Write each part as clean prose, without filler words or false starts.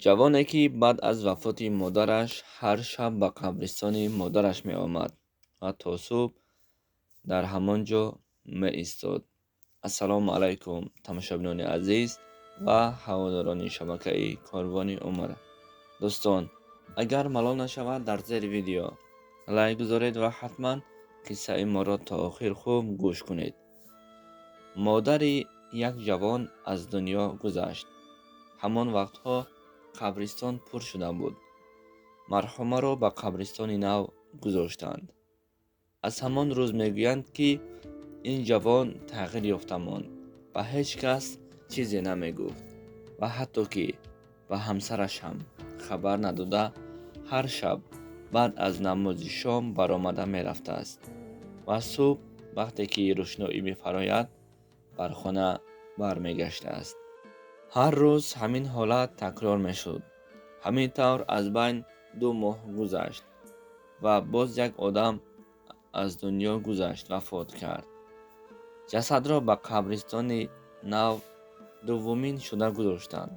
ҷавоне ки баъд аз вафоти модараш ҳар шаб ба қабристони модараш меомад ва то субҳ дар ҳамон ҷо меистод. ассалому алайкум тамошобинони азиз ва ҳаводорони шабакаи Корвони Умар. дӯстон, агар малол нашавад, дар зери видео лайк гузоред ва ҳатман қиссаи моро то охир хуб гӯш кунед. модари як ҷавон аз дунё гузашт. ҳамон вақтҳо қабристон пур шуда буд. марҳумаро ба қабристони нав гузоштанд. аз ҳамон рӯз мегӯянд, ки ин ҷавон тағйир ёфта монд. ба ҳеҷ кас чизе намегуфт ва ҳатто ки ба ҳамсараш ҳам хабар надода, ҳар шаб баъд аз намози шом баромада мерафтааст ва субҳ вақте ки рӯшноӣ мефарояд, бар хона бармегаштааст. ҳар рӯз ҳамин ҳолат такрор мешуд. ҳамин тавр аз байн 2 моҳ гузашт ва боз як одам аз дунё гузашт, вафот кард. ҷасадро ба қабристони нав дуввумин шуда гузоштанд.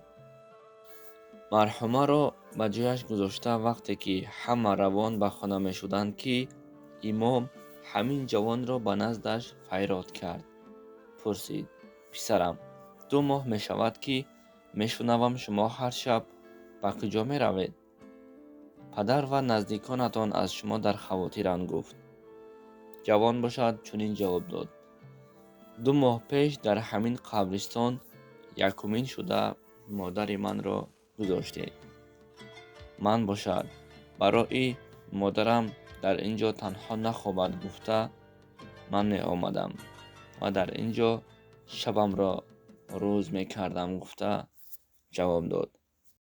марҳумаро ба ҷояш гузошта, вақте ки ҳама равон ба хона мешуданд, ки имом ҳамин ҷавонро ба наздаш файрод кард. пурсид: писарам, 2 моҳ мешавад, ки мешунавам шумо ҳар шаб ба куҷо меравед? падар ва наздиконатон аз шумо дар хавотиранд, гуфт. ҷавон бошад чунин ҷавоб дод: 2 моҳ пеш дар ҳамин қабристон якумин шуда модари манро гузоштед. ман бошад барои модарам дар ин ҷо танҳо нахобад гуфта ман меомадам ва дар ин ҷо шабамро рӯз мекардам, гуфта ҷавоб дод.